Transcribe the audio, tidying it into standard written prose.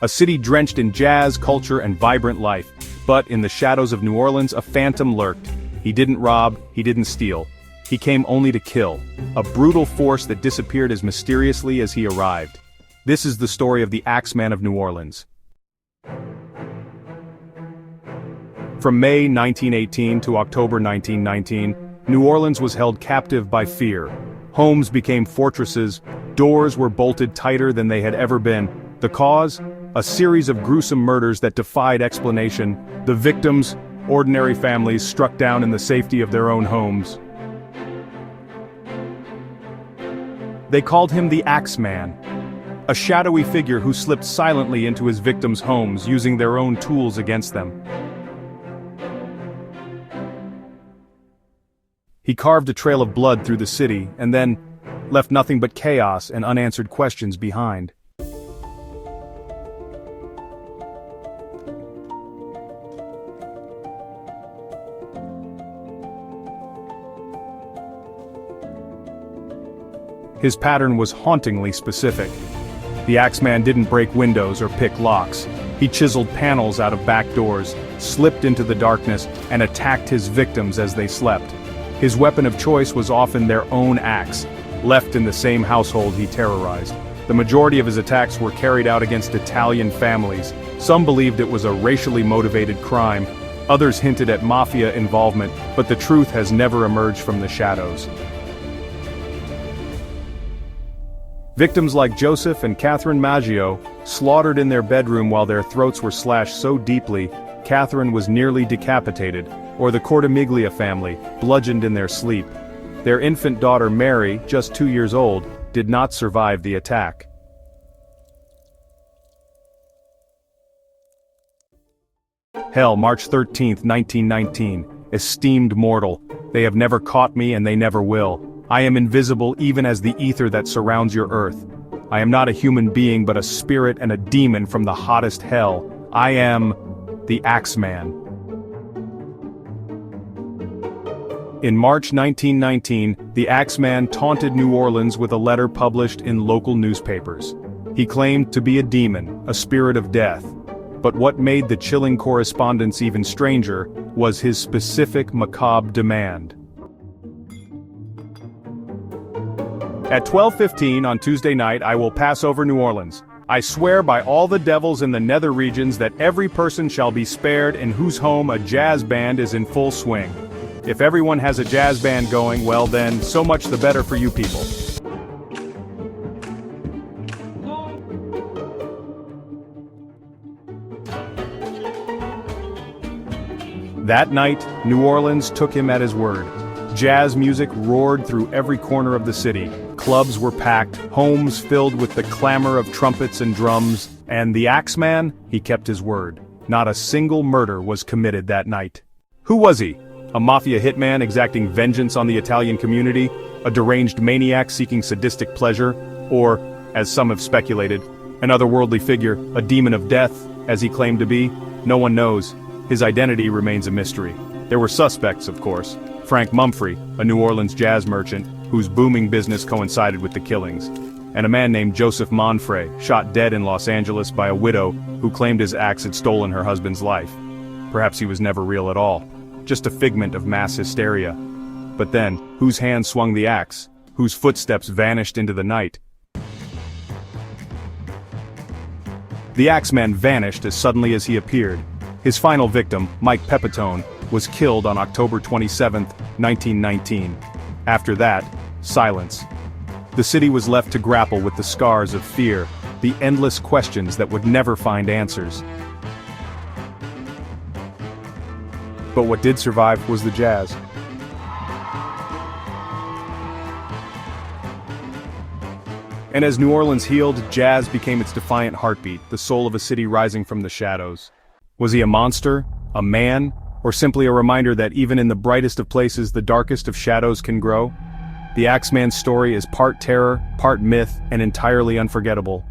A city drenched in jazz, culture, and vibrant life. But in the shadows of New Orleans, a phantom lurked. He didn't rob, he didn't steal. He came only to kill. A brutal force that disappeared as mysteriously as he arrived. This is the story of the Axeman of New Orleans. From May 1918 to October 1919, New Orleans was held captive by fear. Homes became fortresses, doors were bolted tighter than they had ever been. The cause? A series of gruesome murders that defied explanation. The victims, ordinary families struck down in the safety of their own homes. They called him the Axeman, a shadowy figure who slipped silently into his victims' homes, using their own tools against them. He carved a trail of blood through the city, and then left nothing but chaos and unanswered questions behind. His pattern was hauntingly specific. The Axeman didn't break windows or pick locks. He chiseled panels out of back doors, slipped into the darkness, and attacked his victims as they slept. His weapon of choice was often their own axe, left in the same household he terrorized. The majority of his attacks were carried out against Italian families. Some believed it was a racially motivated crime. Others hinted at Mafia involvement, but the truth has never emerged from the shadows. Victims like Joseph and Catherine Maggio, slaughtered in their bedroom while their throats were slashed so deeply, Catherine was nearly decapitated, or the Cortimiglia family, bludgeoned in their sleep. Their infant daughter Mary, just 2 years old, did not survive the attack. Hell, March 13, 1919. Esteemed mortal, they have never caught me and they never will. I am invisible even as the ether that surrounds your earth. I am not a human being but a spirit and a demon from the hottest hell. I am the Axeman. In March 1919, the Axeman taunted New Orleans with a letter published in local newspapers. He claimed to be a demon, a spirit of death. But what made the chilling correspondence even stranger was his specific macabre demand. At 12:15 on Tuesday night I will pass over New Orleans. I swear by all the devils in the nether regions that every person shall be spared in whose home a jazz band is in full swing. If everyone has a jazz band going, well then, so much the better for you people. That night, New Orleans took him at his word. Jazz music roared through every corner of the city. Clubs were packed, homes filled with the clamor of trumpets and drums, and the Axeman, he kept his word. Not a single murder was committed that night. Who was he? A Mafia hitman exacting vengeance on the Italian community? A deranged maniac seeking sadistic pleasure? Or, as some have speculated, an otherworldly figure, a demon of death, as he claimed to be? No one knows. His identity remains a mystery. There were suspects, of course. Frank Mumphrey, a New Orleans jazz merchant, whose booming business coincided with the killings. And a man named Joseph Monfray, shot dead in Los Angeles by a widow who claimed his axe had stolen her husband's life. Perhaps he was never real at all. Just a figment of mass hysteria. But then, whose hand swung the axe? Whose footsteps vanished into the night? The Axeman vanished as suddenly as he appeared. His final victim, Mike Pepitone, was killed on October 27, 1919. After that, silence. The city was left to grapple with the scars of fear, the endless questions that would never find answers. But what did survive was the jazz. And as New Orleans healed, jazz became its defiant heartbeat, the soul of a city rising from the shadows. Was he a monster, a man, or simply a reminder that even in the brightest of places, the darkest of shadows can grow? The Axeman's story is part terror, part myth, and entirely unforgettable.